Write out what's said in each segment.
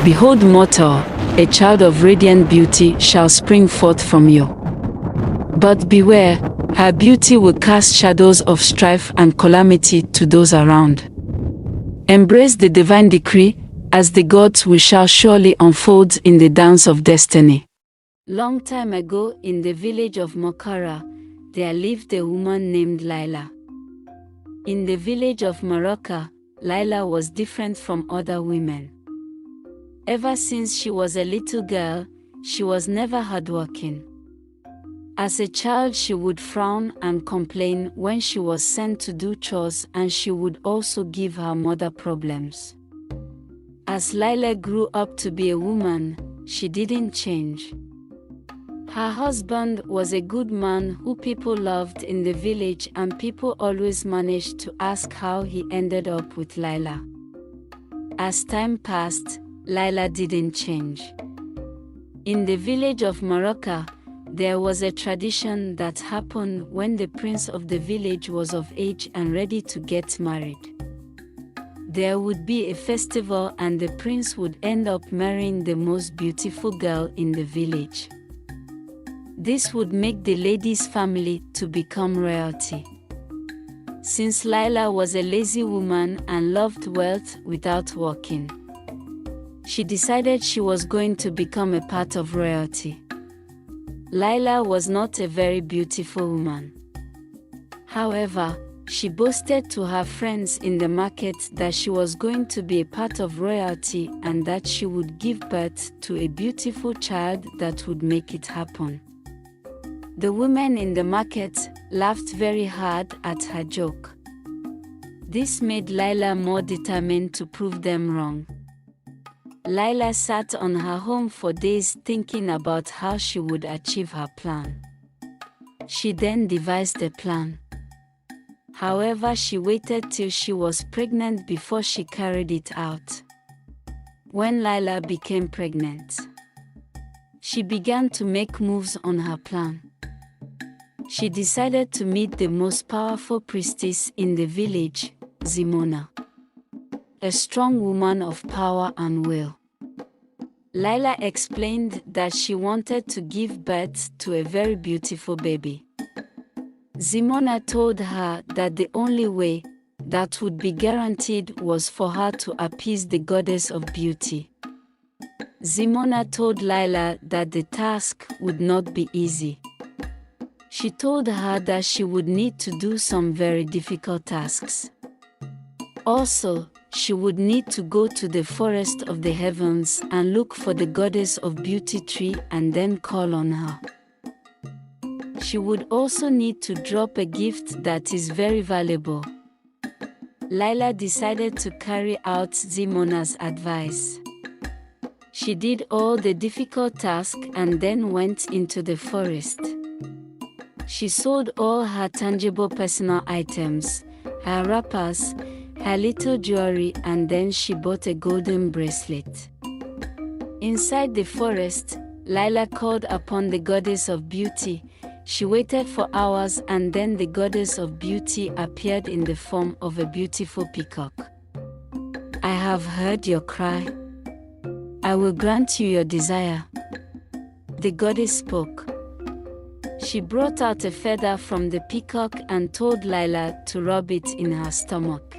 Behold, mortal, a child of radiant beauty shall spring forth from you. But beware, her beauty will cast shadows of strife and calamity to those around. Embrace the divine decree, as the gods we shall surely unfold in the dance of destiny. Long time ago, in the village of Mokara, there lived a woman named Laila. In the village of Morocco, Laila was different from other women. Ever since she was a little girl, she was never hardworking. As a child, she would frown and complain when she was sent to do chores, and she would also give her mother problems. As Laila grew up to be a woman, she didn't change. Her husband was a good man who people loved in the village, and people always managed to ask how he ended up with Laila. As time passed, Laila didn't change. In the village of Morocco, there was a tradition that happened when the prince of the village was of age and ready to get married. There would be a festival, and the prince would end up marrying the most beautiful girl in the village. This would make the lady's family to become royalty. Since Laila was a lazy woman and loved wealth without working, she decided she was going to become a part of royalty. Laila was not a very beautiful woman. However, she boasted to her friends in the market that she was going to be a part of royalty and that she would give birth to a beautiful child that would make it happen. The women in the market laughed very hard at her joke. This made Laila more determined to prove them wrong. Laila sat on her home for days thinking about how she would achieve her plan. She then devised a plan. However, she waited till she was pregnant before she carried it out. When Laila became pregnant, she began to make moves on her plan. She decided to meet the most powerful priestess in the village, Zimona, a strong woman of power and will. Laila explained that she wanted to give birth to a very beautiful baby. Zimona told her that the only way that would be guaranteed was for her to appease the goddess of beauty. Zimona told Laila that the task would not be easy. She told her that she would need to do some very difficult tasks. Also, she would need to go to the forest of the heavens and look for the goddess of beauty tree and then call on her. She would also need to drop a gift that is very valuable. Laila decided to carry out Zimona's advice. She did all the difficult tasks and then went into the forest. She sold all her tangible personal items, her wrappers, her little jewelry, and then she bought a golden bracelet. Inside the forest, Laila called upon the goddess of beauty. She waited for hours, and then the goddess of beauty appeared in the form of a beautiful peacock. "I have heard your cry. I will grant you your desire," the goddess spoke. She brought out a feather from the peacock and told Laila to rub it in her stomach.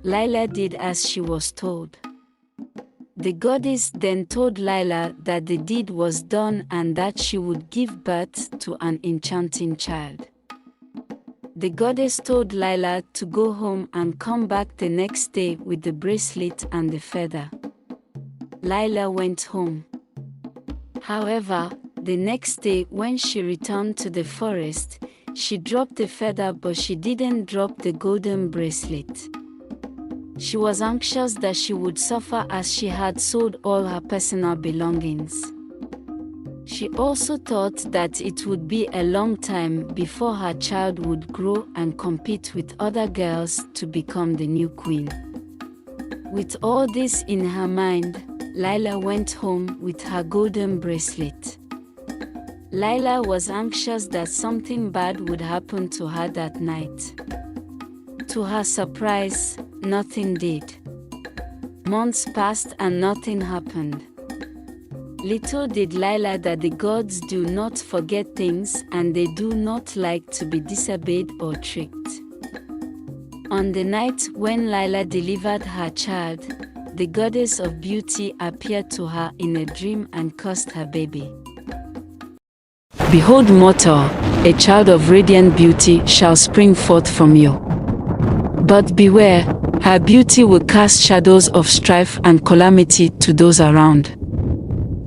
Laila did as she was told. The goddess then told Laila that the deed was done and that she would give birth to an enchanting child. The goddess told Laila to go home and come back the next day with the bracelet and the feather. Laila went home. However, the next day when she returned to the forest, she dropped the feather, but she didn't drop the golden bracelet. She was anxious that she would suffer as she had sold all her personal belongings. She also thought that it would be a long time before her child would grow and compete with other girls to become the new queen. With all this in her mind, Laila went home with her golden bracelet. Laila was anxious that something bad would happen to her that night. To her surprise, nothing did. Months passed and nothing happened. Little did Lila that the gods do not forget things and they do not like to be disobeyed or tricked. On the night when Lila delivered her child, the goddess of beauty appeared to her in a dream and cursed her baby. Behold, mortal, a child of radiant beauty shall spring forth from you. But beware, her beauty will cast shadows of strife and calamity to those around.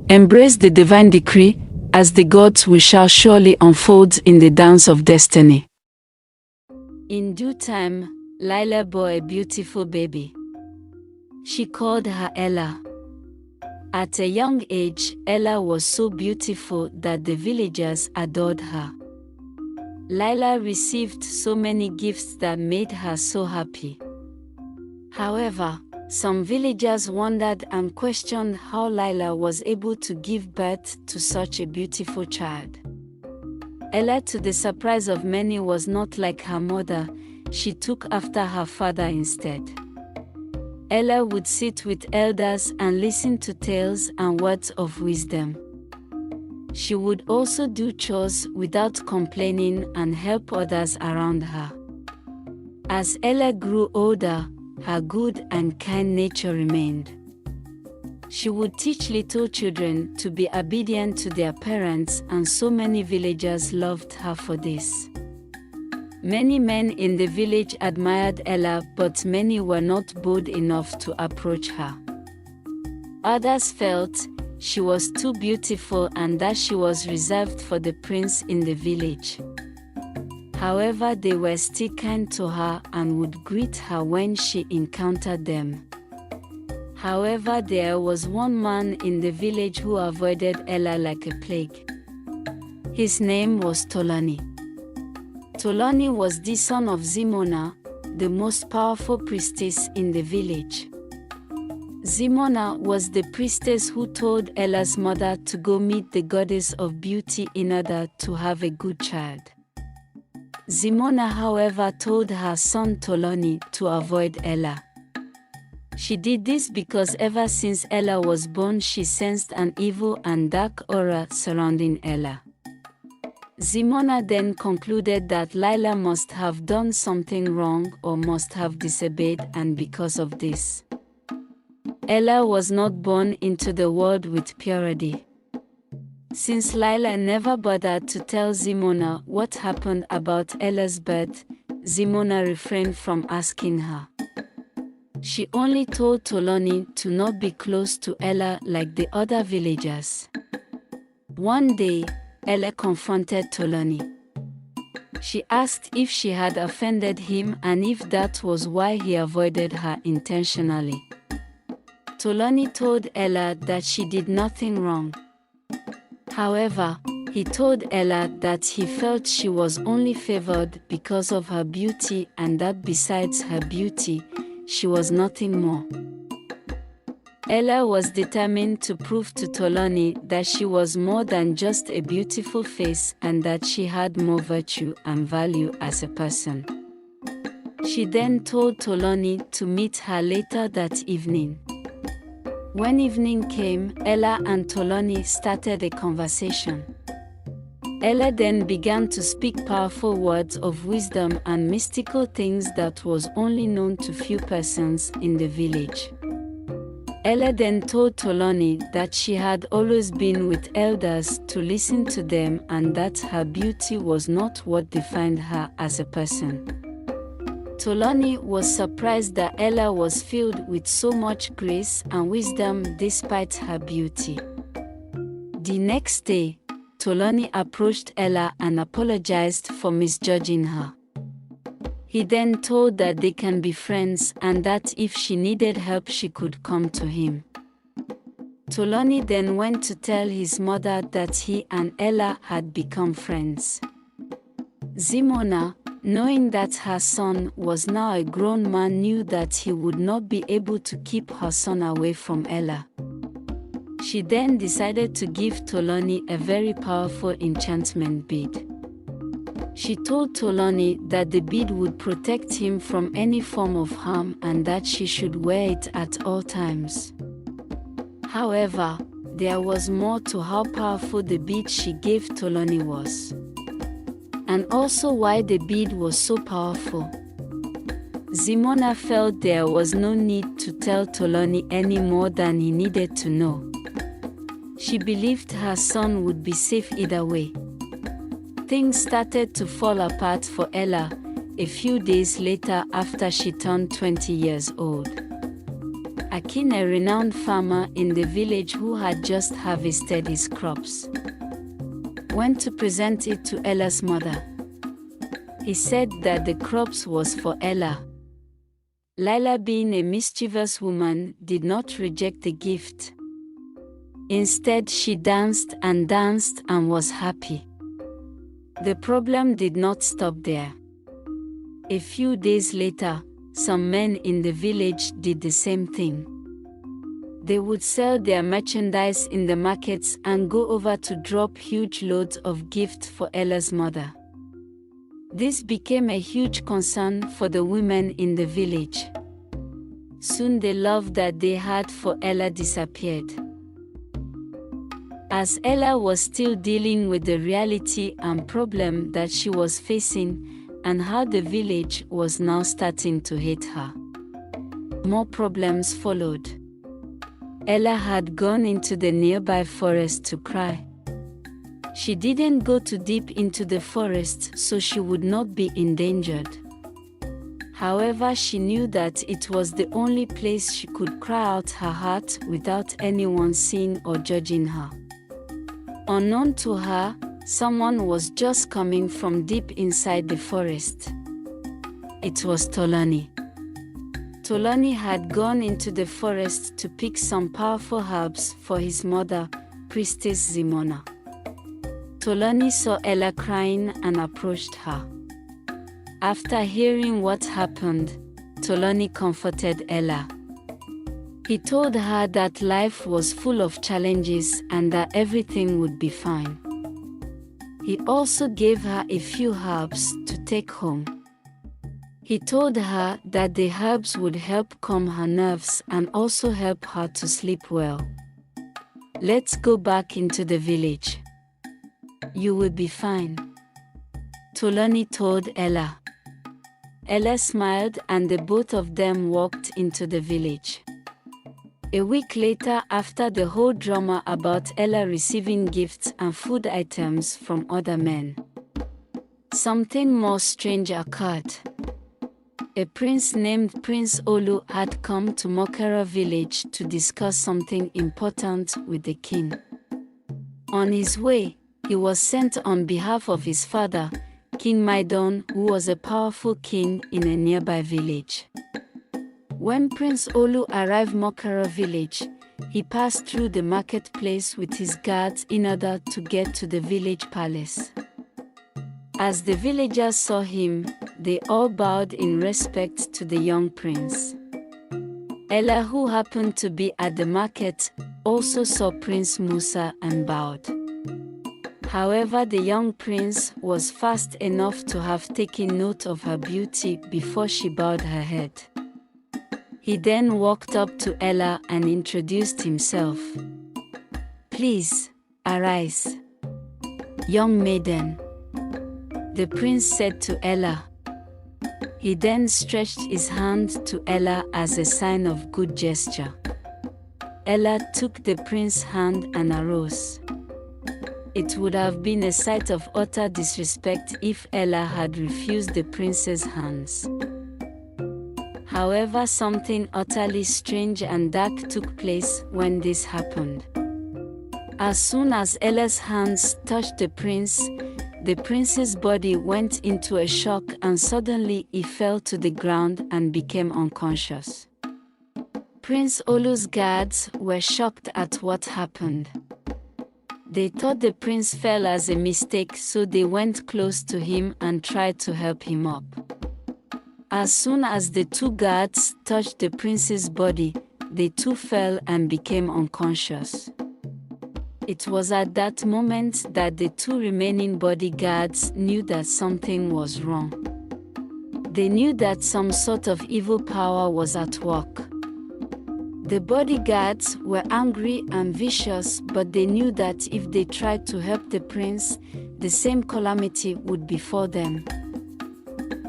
Embrace the divine decree, as the gods will shall surely unfold in the dance of destiny. In due time, Lila bore a beautiful baby. She called her Ella. At a young age, Ella was so beautiful that the villagers adored her. Lila received so many gifts that made her so happy. However, some villagers wondered and questioned how Lila was able to give birth to such a beautiful child. Ella, to the surprise of many, was not like her mother. She took after her father instead. Ella would sit with elders and listen to tales and words of wisdom. She would also do chores without complaining and help others around her. As Ella grew older, her good and kind nature remained. She would teach little children to be obedient to their parents, and so many villagers loved her for this. Many men in the village admired Ella, but many were not bold enough to approach her. Others felt she was too beautiful and that she was reserved for the prince in the village. However, they were still kind to her and would greet her when she encountered them. However, there was one man in the village who avoided Ella like a plague. His name was Tolani. Tolani was the son of Zimona, the most powerful priestess in the village. Zimona was the priestess who told Ella's mother to go meet the goddess of beauty in order to have a good child. Zimona, however, told her son Tolani to avoid Ella. She did this because ever since Ella was born, she sensed an evil and dark aura surrounding Ella. Zimona then concluded that Lila must have done something wrong or must have disobeyed, and because of this, Ella was not born into the world with purity. Since Lila never bothered to tell Zimona what happened about Ella's birth, Zimona refrained from asking her. She only told Tolani to not be close to Ella like the other villagers. One day, Ella confronted Tolani. She asked if she had offended him and if that was why he avoided her intentionally. Tolani told Ella that she did nothing wrong. However, he told Ella that he felt she was only favored because of her beauty and that besides her beauty, she was nothing more. Ella was determined to prove to Tolani that she was more than just a beautiful face and that she had more virtue and value as a person. She then told Tolani to meet her later that evening. When evening came, Ella and Tolani started a conversation. Ella then began to speak powerful words of wisdom and mystical things that was only known to few persons in the village. Ella then told Tolani that she had always been with elders to listen to them and that her beauty was not what defined her as a person. Tolani was surprised that Ella was filled with so much grace and wisdom despite her beauty. The next day, Tolani approached Ella and apologized for misjudging her. He then told that they can be friends and that if she needed help she could come to him. Tolani then went to tell his mother that he and Ella had become friends. Zimona, knowing that her son was now a grown man, knew that he would not be able to keep her son away from Ella. She then decided to give Tolani a very powerful enchantment bead. She told Tolani that the bead would protect him from any form of harm and that she should wear it at all times. However, there was more to how powerful the bead she gave Tolani was. And also why the bead was so powerful. Zimona felt there was no need to tell Tolani any more than he needed to know. She believed her son would be safe either way. Things started to fall apart for Ella a few days later after she turned 20 years old. Akin, a renowned farmer in the village who had just harvested his crops, went to present it to Ella's mother. He said that the crops was for Ella. Lila, being a mischievous woman, did not reject the gift. Instead, she danced and was happy. The problem did not stop there. A few days later, some men in the village did the same thing. They would sell their merchandise in the markets and go over to drop huge loads of gifts for Ella's mother. This became a huge concern for the women in the village. Soon the love that they had for Ella disappeared. As Ella was still dealing with the reality and problem that she was facing, and how the village was now starting to hate her, more problems followed. Ella had gone into the nearby forest to cry. She didn't go too deep into the forest so she would not be endangered. However, she knew that it was the only place she could cry out her heart without anyone seeing or judging her. Unknown to her, someone was just coming from deep inside the forest. It was Tolani. Tolani had gone into the forest to pick some powerful herbs for his mother, Priestess Zimona. Tolani saw Ella crying and approached her. After hearing what happened, Tolani comforted Ella. He told her that life was full of challenges and that everything would be fine. He also gave her a few herbs to take home. He told her that the herbs would help calm her nerves and also help her to sleep well. "Let's go back into the village. You will be fine," Tolani told Ella. Ella smiled and the both of them walked into the village. A week later, after the whole drama about Ella receiving gifts and food items from other men, something more strange occurred. A prince named Prince Olu had come to Mokera village to discuss something important with the king. On his way, he was sent on behalf of his father, King Maidon, who was a powerful king in a nearby village. When Prince Olu arrived Mokera village, he passed through the marketplace with his guards in order to get to the village palace. As the villagers saw him, they all bowed in respect to the young prince. Ella, who happened to be at the market, also saw Prince Musa and bowed. However, the young prince was fast enough to have taken note of her beauty before she bowed her head. He then walked up to Ella and introduced himself. "Please, arise, young maiden," the prince said to Ella. He then stretched his hand to Ella as a sign of good gesture. Ella took the prince's hand and arose. It would have been a sight of utter disrespect if Ella had refused the prince's hands. However, something utterly strange and dark took place when this happened. As soon as Ella's hands touched the prince's body went into a shock and suddenly he fell to the ground and became unconscious. Prince Olu's guards were shocked at what happened. They thought the prince fell as a mistake, so they went close to him and tried to help him up. As soon as the two guards touched the prince's body, they too fell and became unconscious. It was at that moment that the two remaining bodyguards knew that something was wrong. They knew that some sort of evil power was at work. The bodyguards were angry and vicious, but they knew that if they tried to help the prince, the same calamity would befall them.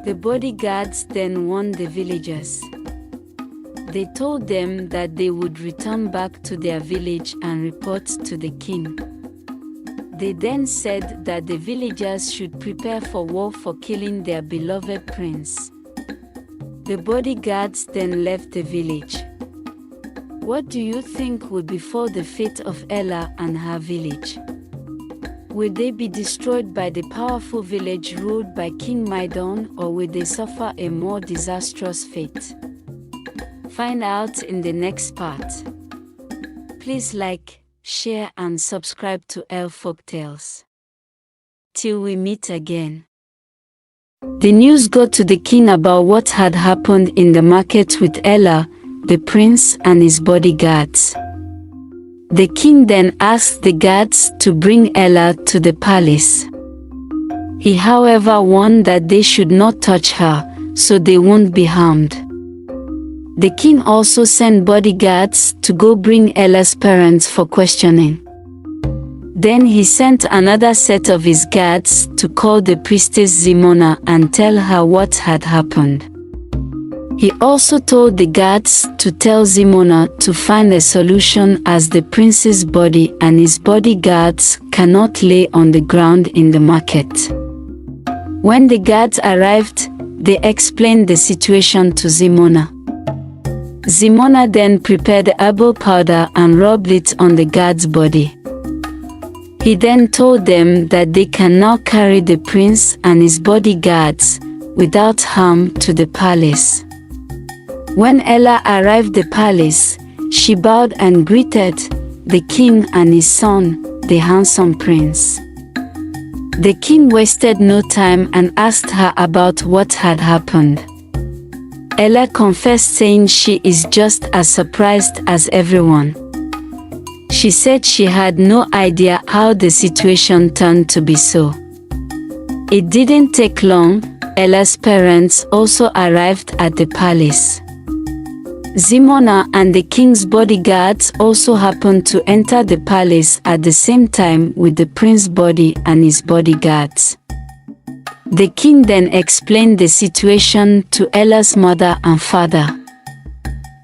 The bodyguards then warned the villagers. They told them that they would return back to their village and report to the king. They then said that the villagers should prepare for war for killing their beloved prince. The bodyguards then left the village. What do you think will befall the fate of Ella and her village? Will they be destroyed by the powerful village ruled by King Maidon, or will they suffer a more disastrous fate? Find out in the next part. Please like, share and subscribe to FOLKTALES. Till we meet again. The news got to the king about what had happened in the market with Ella, the prince and his bodyguards. The king then asked the guards to bring Ella to the palace. He however warned that they should not touch her, so they won't be harmed. The king also sent bodyguards to go bring Ella's parents for questioning. Then he sent another set of his guards to call the priestess Zimona and tell her what had happened. He also told the guards to tell Zimona to find a solution, as the prince's body and his bodyguards cannot lay on the ground in the market. When the guards arrived, they explained the situation to Zimona. Zimona then prepared the herbal powder and rubbed it on the guard's body. He then told them that they can now carry the prince and his bodyguards without harm to the palace. When Ella arrived at the palace, she bowed and greeted the king and his son, the handsome prince. The king wasted no time and asked her about what had happened. Ella confessed, saying she is just as surprised as everyone. She said she had no idea how the situation turned to be so. It didn't take long. Ella's parents also arrived at the palace. Zimona and the king's bodyguards also happened to enter the palace at the same time with the prince's body and his bodyguards. The king then explained the situation to Ella's mother and father.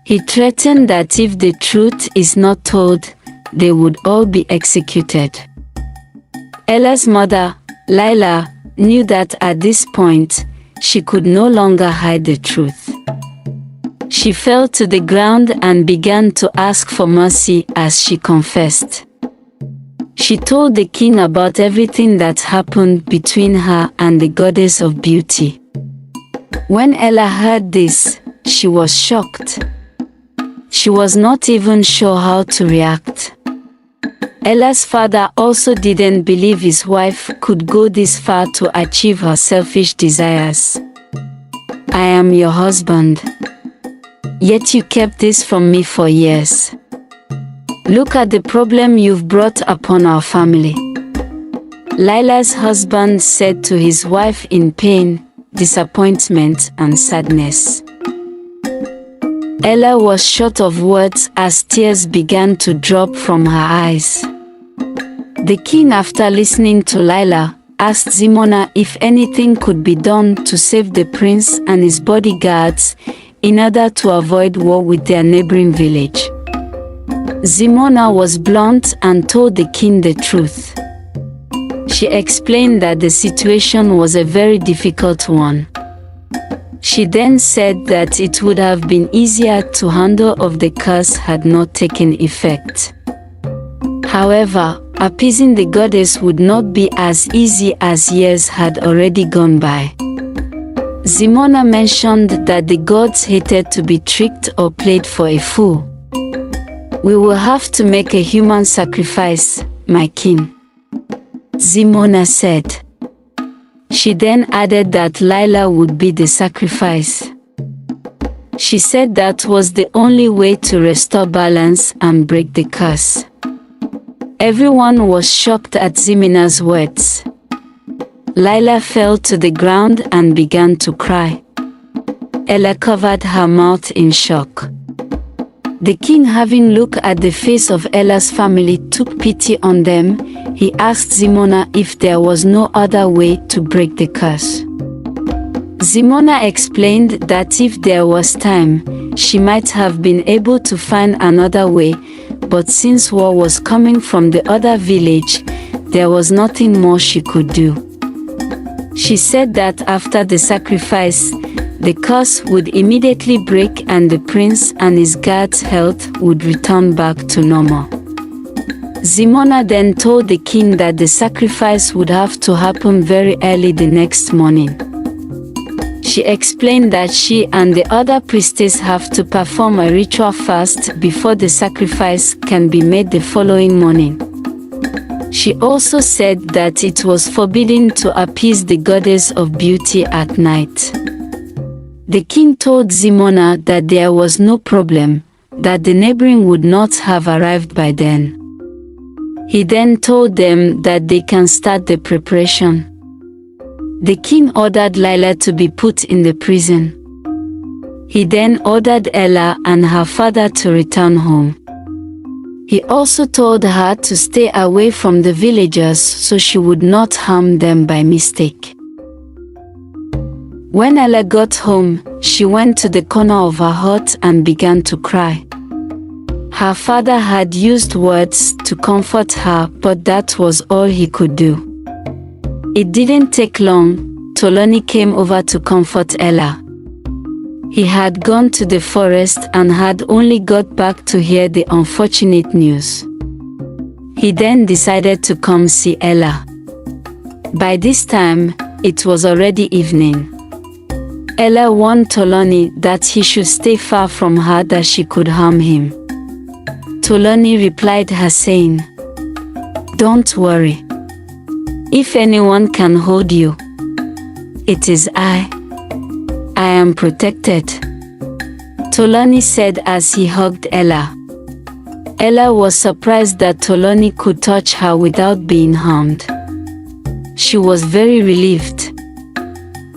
He threatened that if the truth is not told, they would all be executed. Ella's mother, Lila, knew that at this point, she could no longer hide the truth. She fell to the ground and began to ask for mercy as she confessed. She told the king about everything that happened between her and the goddess of beauty. When Ella heard this, she was shocked. She was not even sure how to react. Ella's father also didn't believe his wife could go this far to achieve her selfish desires. "I am your husband. Yet you kept this from me for years. Look at the problem you've brought upon our family." Lila's husband said to his wife in pain, disappointment, and sadness. Ella was short of words as tears began to drop from her eyes. The king, after listening to Lila, asked Zimona if anything could be done to save the prince and his bodyguards in order to avoid war with their neighboring village. Zimona was blunt and told the king the truth. She explained that the situation was a very difficult one. She then said that it would have been easier to handle if the curse had not taken effect. However, appeasing the goddess would not be as easy as years had already gone by. Zimona mentioned that the gods hated to be tricked or played for a fool. "We will have to make a human sacrifice, my king," Zimona said. She then added that Lila would be the sacrifice. She said that was the only way to restore balance and break the curse. Everyone was shocked at Zimina's words. Lila fell to the ground and began to cry. Ella covered her mouth in shock. The king, having looked at the face of Ella's family, took pity on them. He asked Zimona if there was no other way to break the curse. Zimona explained that if there was time, she might have been able to find another way, but since war was coming from the other village, there was nothing more she could do. She said that after the sacrifice, the curse would immediately break and the prince and his guard's health would return back to normal. Zimona then told the king that the sacrifice would have to happen very early the next morning. She explained that she and the other priestess have to perform a ritual fast before the sacrifice can be made the following morning. She also said that it was forbidden to appease the goddess of beauty at night. The king told Zimona that there was no problem, that the neighboring would not have arrived by then. He then told them that they can start the preparation. The king ordered Lila to be put in the prison. He then ordered Ella and her father to return home. He also told her to stay away from the villagers so she would not harm them by mistake. When Ella got home, she went to the corner of her hut and began to cry. Her father had used words to comfort her, but that was all he could do. It didn't take long. Tolani came over to comfort Ella. He had gone to the forest and had only got back to hear the unfortunate news. He then decided to come see Ella. By this time, it was already evening. Ella warned Tolani that he should stay far from her, that she could harm him. Tolani replied her saying, "Don't worry. If anyone can hold you, it is I. I am protected," Tolani said as he hugged Ella. Ella was surprised that Tolani could touch her without being harmed. She was very relieved.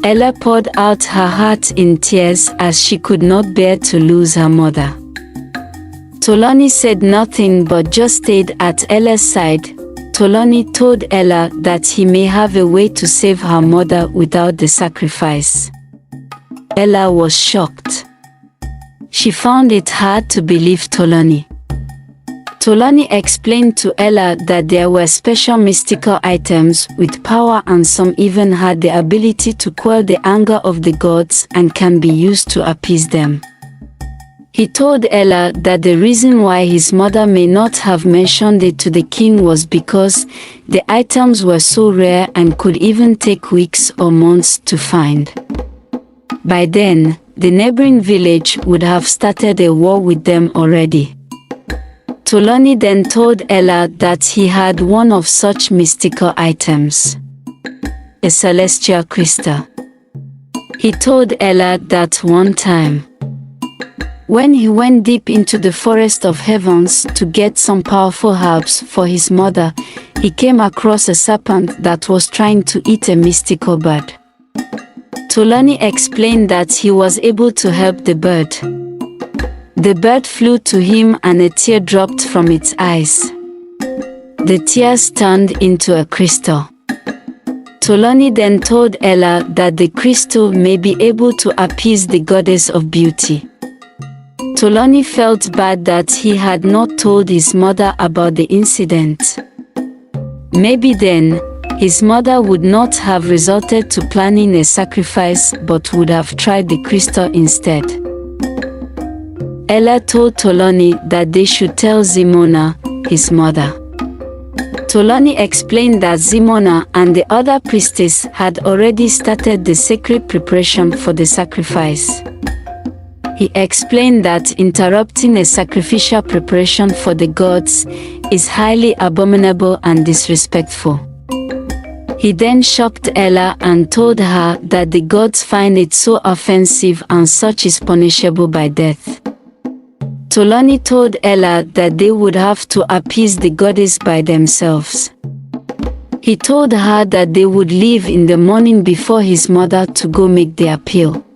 Ella poured out her heart in tears as she could not bear to lose her mother. Tolani said nothing but just stayed at Ella's side. Tolani told Ella that he may have a way to save her mother without the sacrifice. Ella was shocked. She found it hard to believe Tolani. Tolani explained to Ella that there were special mystical items with power, and some even had the ability to quell the anger of the gods and can be used to appease them. He told Ella that the reason why his mother may not have mentioned it to the king was because the items were so rare and could even take weeks or months to find. By then, the neighboring village would have started a war with them already. Tolani then told Ella that he had one of such mystical items, a celestial crystal. He told Ella that one time, when he went deep into the forest of heavens to get some powerful herbs for his mother, he came across a serpent that was trying to eat a mystical bird. Tolani explained that he was able to help the bird. The bird flew to him and a tear dropped from its eyes. The tears turned into a crystal. Tolani then told Ella that the crystal may be able to appease the goddess of beauty. Tolani felt bad that he had not told his mother about the incident. Maybe then, his mother would not have resorted to planning a sacrifice but would have tried the crystal instead. Ella told Tolani that they should tell Zimona, his mother. Tolani explained that Zimona and the other priestess had already started the sacred preparation for the sacrifice. He explained that interrupting a sacrificial preparation for the gods is highly abominable and disrespectful. He then shocked Ella and told her that the gods find it so offensive and such is punishable by death. Tolani told Ella that they would have to appease the goddess by themselves. He told her that they would leave in the morning before his mother to go make the appeal.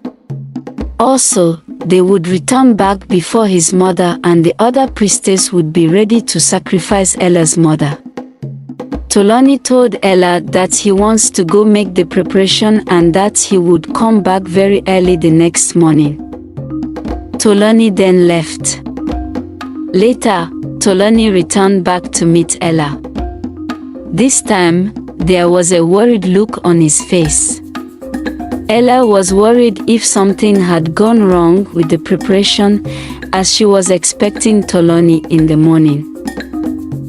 Also, they would return back before his mother and the other priestess would be ready to sacrifice Ella's mother. Tolani told Ella that he wants to go make the preparation and that he would come back very early the next morning. Tolani then left. Later, Tolani returned back to meet Ella. This time, there was a worried look on his face. Ella was worried if something had gone wrong with the preparation, as she was expecting Tolani in the morning.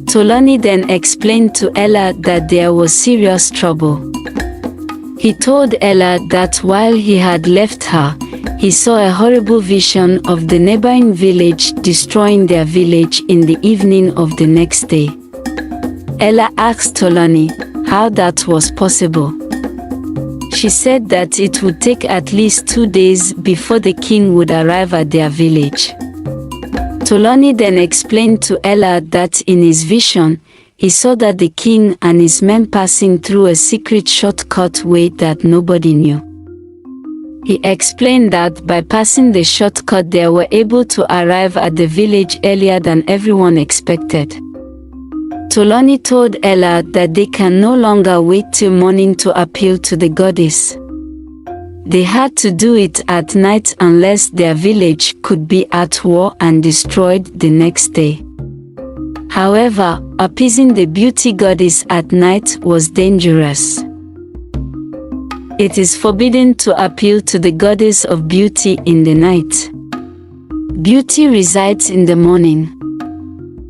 Tolani then explained to Ella that there was serious trouble. He told Ella that while he had left her, he saw a horrible vision of the neighboring village destroying their village in the evening of the next day. Ella asked Tolani how that was possible. She said that it would take at least 2 days before the king would arrive at their village. Tolani then explained to Ella that in his vision, he saw that the king and his men passing through a secret shortcut way that nobody knew. He explained that by passing the shortcut they were able to arrive at the village earlier than everyone expected. Tolani told Ella that they can no longer wait till morning to appeal to the goddess. They had to do it at night unless their village could be at war and destroyed the next day. However, appeasing the beauty goddess at night was dangerous. It is forbidden to appeal to the goddess of beauty in the night. Beauty resides in the morning.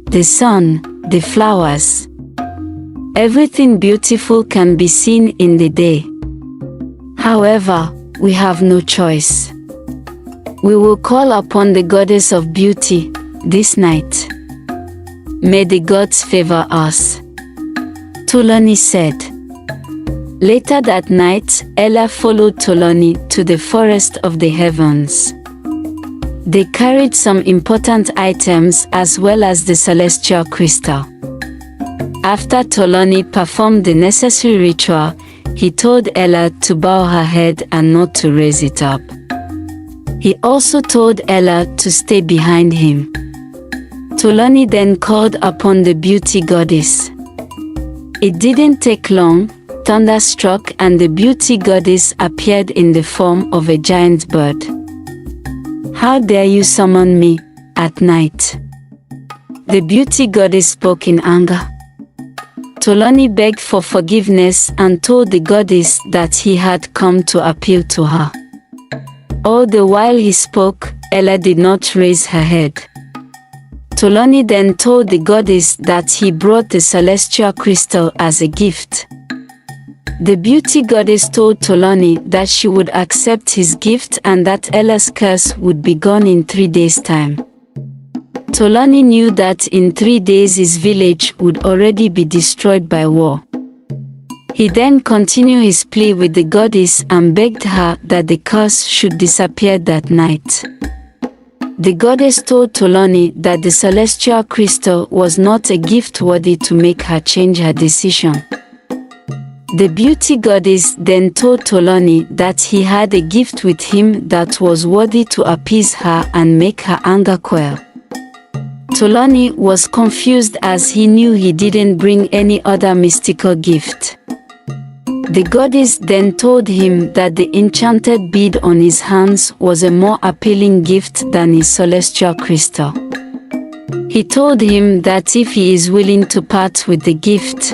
The sun, the flowers. Everything beautiful can be seen in the day. However, we have no choice. We will call upon the goddess of beauty this night. May the gods favor us. Tolani said. Later that night, Ella followed Tolani to the forest of the heavens. They carried some important items as well as the celestial crystal. After Tolani performed the necessary ritual, he told Ella to bow her head and not to raise it up. He also told Ella to stay behind him. Tolani then called upon the beauty goddess. It didn't take long, thunder struck and the beauty goddess appeared in the form of a giant bird. How dare you summon me at night? The beauty goddess spoke in anger. Tolani begged for forgiveness and told the goddess that he had come to appeal to her. All the while he spoke, Ella did not raise her head. Tolani then told the goddess that he brought the celestial crystal as a gift. The beauty goddess told Tolani that she would accept his gift and that Ella's curse would be gone in 3 days' time. Tolani knew that in 3 days his village would already be destroyed by war. He then continued his plea with the goddess and begged her that the curse should disappear that night. The goddess told Tolani that the celestial crystal was not a gift worthy to make her change her decision. The beauty goddess then told Tolani that he had a gift with him that was worthy to appease her and make her anger quell. Tolani was confused as he knew he didn't bring any other mystical gift. The goddess then told him that the enchanted bead on his hands was a more appealing gift than his celestial crystal. He told him that if he is willing to part with the gift,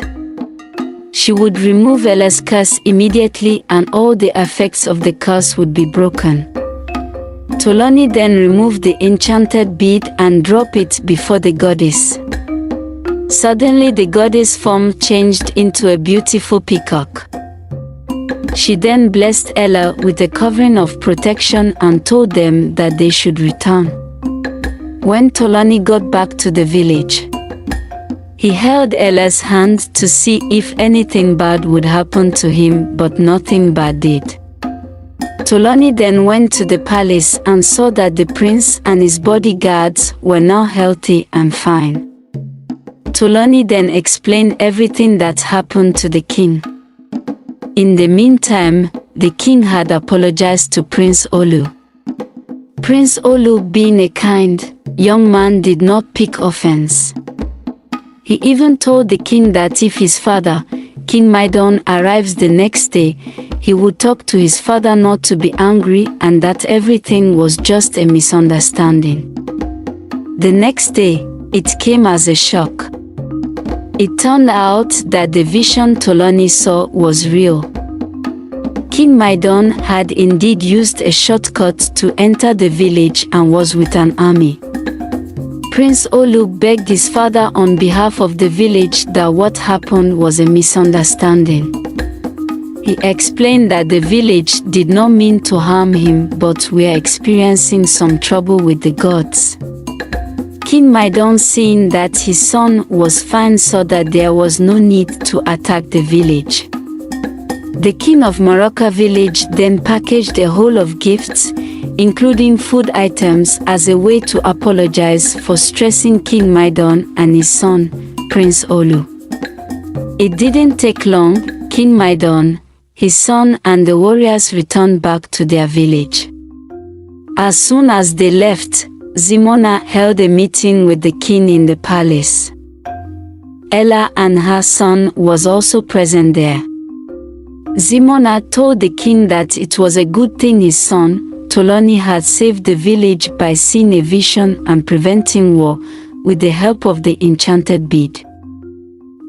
she would remove Ella's curse immediately and all the effects of the curse would be broken. Tolani then removed the enchanted bead and dropped it before the goddess. Suddenly the goddess' form changed into a beautiful peacock. She then blessed Ella with a covering of protection and told them that they should return. When Tolani got back to the village, he held Ella's hand to see if anything bad would happen to him, but nothing bad did. Tolani then went to the palace and saw that the prince and his bodyguards were now healthy and fine. Tolani then explained everything that happened to the king. In the meantime, the king had apologized to Prince Olu. Prince Olu, being a kind young man, did not pick offense. He even told the king that if his father, King Maidon, arrives the next day, he would talk to his father not to be angry and that everything was just a misunderstanding. The next day, it came as a shock. It turned out that the vision Tolani saw was real. King Maidon had indeed used a shortcut to enter the village and was with an army. Prince Olu begged his father on behalf of the village that what happened was a misunderstanding. He explained that the village did not mean to harm him but were experiencing some trouble with the gods. King Maidon, seeing that his son was fine, saw that there was no need to attack the village. The king of Morocco village then packaged a whole of gifts, including food items, as a way to apologize for stressing King Maidon and his son, Prince Olu. It didn't take long. King Maidon, his son, and the warriors returned back to their village. As soon as they left, Zimona held a meeting with the king in the palace. Ella and her son was also present there. Zimona told the king that it was a good thing his son, Tolani, had saved the village by seeing a vision and preventing war with the help of the enchanted bead.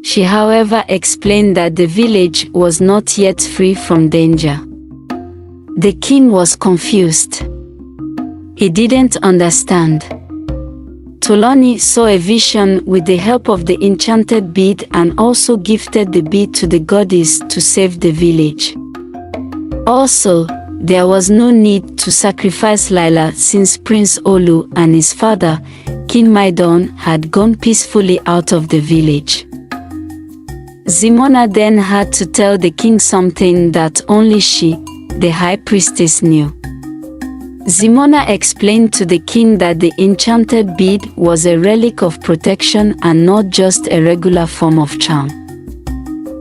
She, however, explained that the village was not yet free from danger. The king was confused. He didn't understand. Tolani saw a vision with the help of the enchanted bead and also gifted the bead to the goddess to save the village. Also, there was no need to sacrifice Laila since Prince Olu and his father, King Maidon, had gone peacefully out of the village. Zimona then had to tell the king something that only she, the high priestess, knew. Zimona explained to the king that the enchanted bead was a relic of protection and not just a regular form of charm.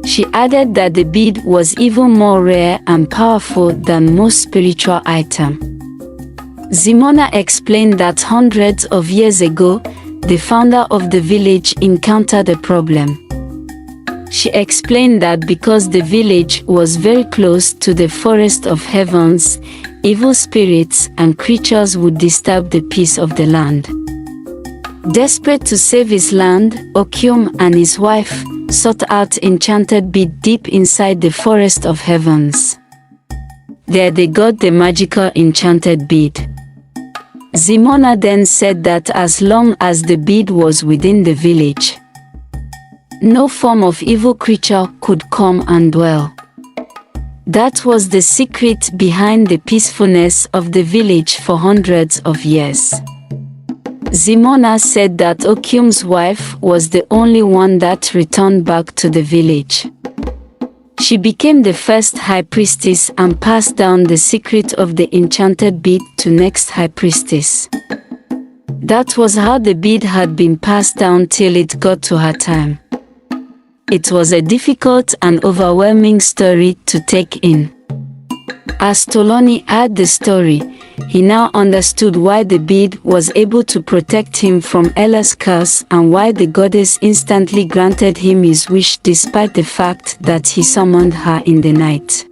She added that the bead was even more rare and powerful than most spiritual items. Zimona explained that hundreds of years ago, the founder of the village encountered a problem. She explained that because the village was very close to the forest of heavens, evil spirits and creatures would disturb the peace of the land. Desperate to save his land, Okium and his wife sought out enchanted bead deep inside the forest of heavens. There they got the magical enchanted bead. Zimona then said that as long as the bead was within the village, no form of evil creature could come and dwell. That was the secret behind the peacefulness of the village for hundreds of years. Zimona said that Okium's wife was the only one that returned back to the village. She became the first high priestess and passed down the secret of the enchanted bead to next high priestess. That was how the bead had been passed down till it got to her time. It was a difficult and overwhelming story to take in. As Tolani heard the story, he now understood why the bead was able to protect him from Ella's curse and why the goddess instantly granted him his wish despite the fact that he summoned her in the night.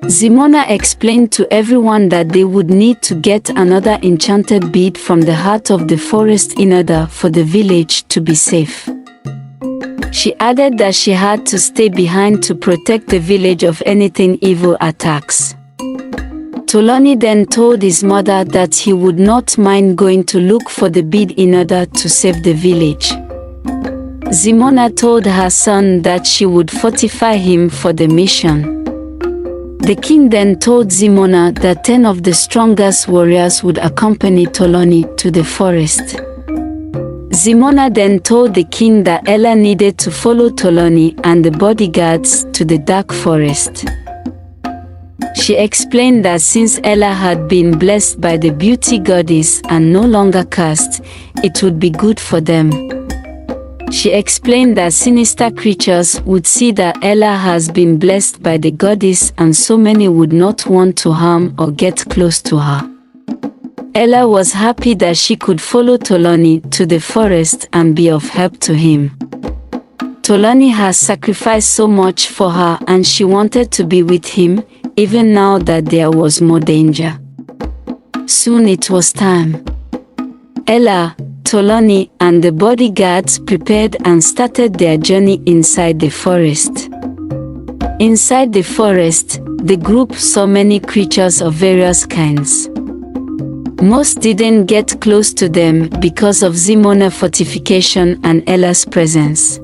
Zimona explained to everyone that they would need to get another enchanted bead from the heart of the forest in order for the village to be safe. She added that she had to stay behind to protect the village of anything evil attacks. Tolani then told his mother that he would not mind going to look for the bead in order to save the village. Zimona told her son that she would fortify him for the mission. The king then told Zimona that 10 of the strongest warriors would accompany Tolani to the forest. Zimona then told the king that Ella needed to follow Tolani and the bodyguards to the dark forest. She explained that since Ella had been blessed by the beauty goddess and no longer cursed, it would be good for them. She explained that sinister creatures would see that Ella has been blessed by the goddess and so many would not want to harm or get close to her. Ella was happy that she could follow Tolani to the forest and be of help to him. Tolani has sacrificed so much for her and she wanted to be with him, even now that there was more danger. Soon it was time. Ella, Tolani, and the bodyguards prepared and started their journey inside the forest. Inside the forest, the group saw many creatures of various kinds. Most didn't get close to them because of Zimona fortification and Ella's presence.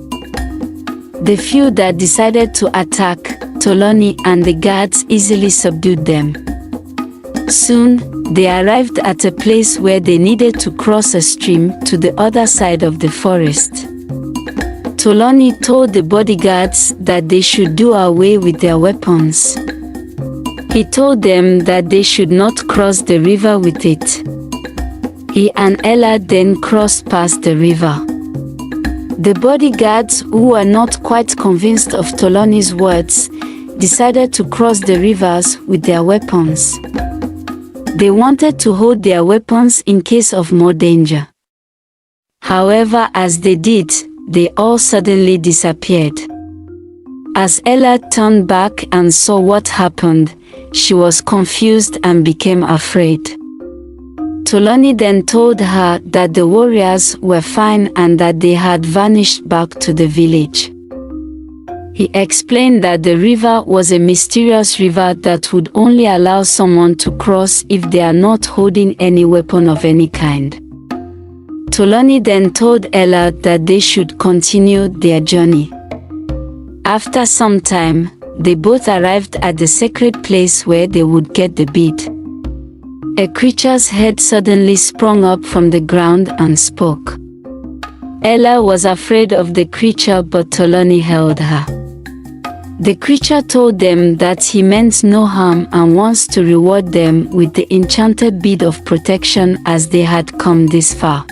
The few that decided to attack, Tolani and the guards easily subdued them. Soon, they arrived at a place where they needed to cross a stream to the other side of the forest. Tolani told the bodyguards that they should do away with their weapons. He told them that they should not cross the river with it. He and Ella then crossed past the river. The bodyguards, who were not quite convinced of Tolani's words, decided to cross the rivers with their weapons. They wanted to hold their weapons in case of more danger. However, as they did, they all suddenly disappeared. As Ella turned back and saw what happened, she was confused and became afraid. Tolani then told her that the warriors were fine and that they had vanished back to the village. He explained that the river was a mysterious river that would only allow someone to cross if they are not holding any weapon of any kind. Tolani then told Ella that they should continue their journey. After some time, they both arrived at the sacred place where they would get the bead. A creature's head suddenly sprung up from the ground and spoke. Ella was afraid of the creature, but Tolani held her. The creature told them that he meant no harm and wants to reward them with the enchanted bead of protection as they had come this far.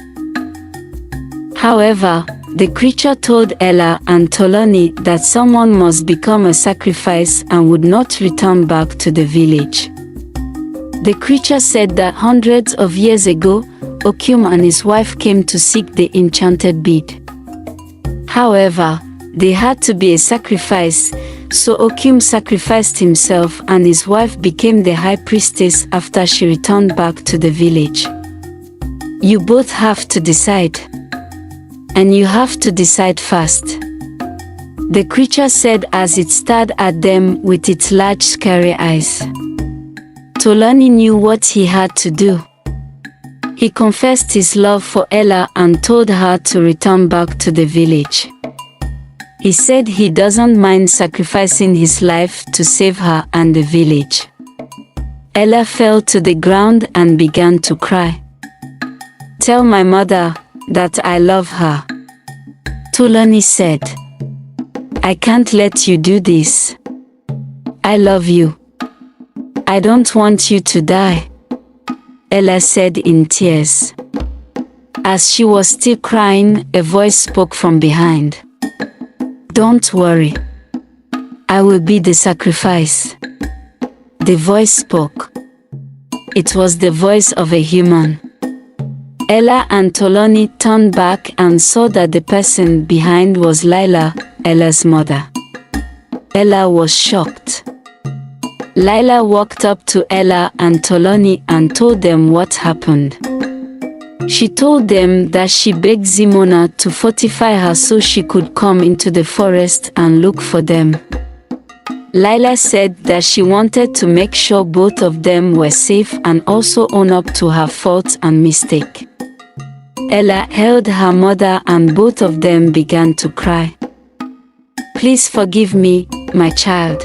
However, the creature told Ella and Tolani that someone must become a sacrifice and would not return back to the village. The creature said that hundreds of years ago, Okyum and his wife came to seek the enchanted bead. However, they had to be a sacrifice, so Okyum sacrificed himself and his wife became the high priestess after she returned back to the village. You both have to decide. And you have to decide fast. The creature said as it stared at them with its large scary eyes. Tolani knew what he had to do. He confessed his love for Ella and told her to return back to the village. He said he doesn't mind sacrificing his life to save her and the village. Ella fell to the ground and began to cry. Tell my mother that I love her. Tolani said. I can't let you do this. I love you. I don't want you to die. Ella said in tears. As she was still crying, a voice spoke from behind. Don't worry. I will be the sacrifice. The voice spoke. It was the voice of a human. Ella and Tolani turned back and saw that the person behind was Lila, Ella's mother. Ella was shocked. Lila walked up to Ella and Tolani and told them what happened. She told them that she begged Zimona to fortify her so she could come into the forest and look for them. Lila said that she wanted to make sure both of them were safe and also own up to her faults and mistake. Ella held her mother and both of them began to cry. Please forgive me, my child.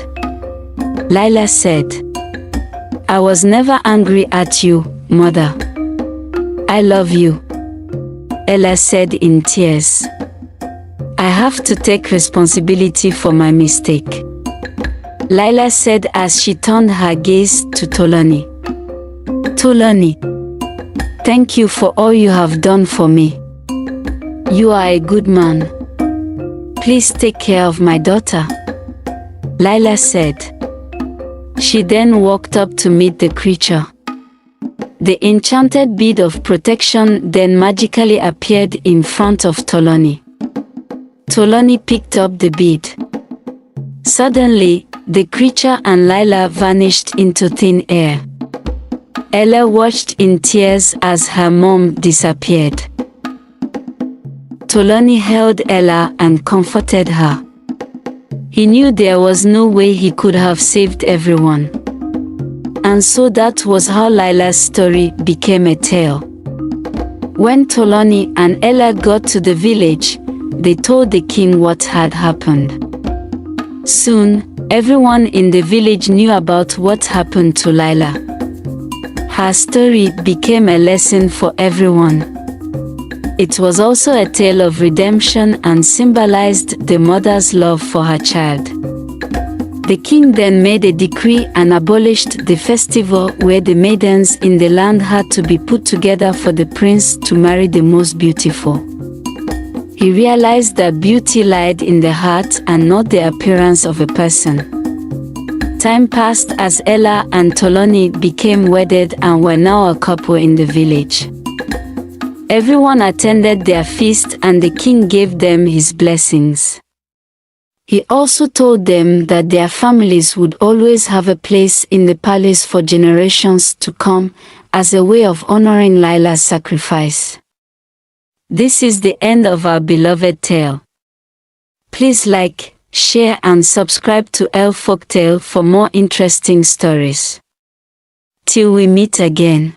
Lila said. I was never angry at you, mother. I love you. Ella said in tears. I have to take responsibility for my mistake. Lila said as she turned her gaze to Tolani. Tolani, thank you for all you have done for me. You are a good man. Please take care of my daughter, Lila said. She then walked up to meet the creature. The enchanted bead of protection then magically appeared in front of Tolani. Tolani picked up the bead. Suddenly, the creature and Lila vanished into thin air. Ella watched in tears as her mom disappeared. Tolani held Ella and comforted her. He knew there was no way he could have saved everyone. And so that was how Lila's story became a tale. When Tolani and Ella got to the village, they told the king what had happened. Soon, everyone in the village knew about what happened to Lila. Her story became a lesson for everyone. It was also a tale of redemption and symbolized the mother's love for her child. The king then made a decree and abolished the festival where the maidens in the land had to be put together for the prince to marry the most beautiful. He realized that beauty lied in the heart and not the appearance of a person. Time passed as Ella and Tolani became wedded and were now a couple in the village. Everyone attended their feast and the king gave them his blessings. He also told them that their families would always have a place in the palace for generations to come as a way of honoring Lila's sacrifice. This is the end of our beloved tale. Please like, share and subscribe to Folktale for more interesting stories. Till we meet again.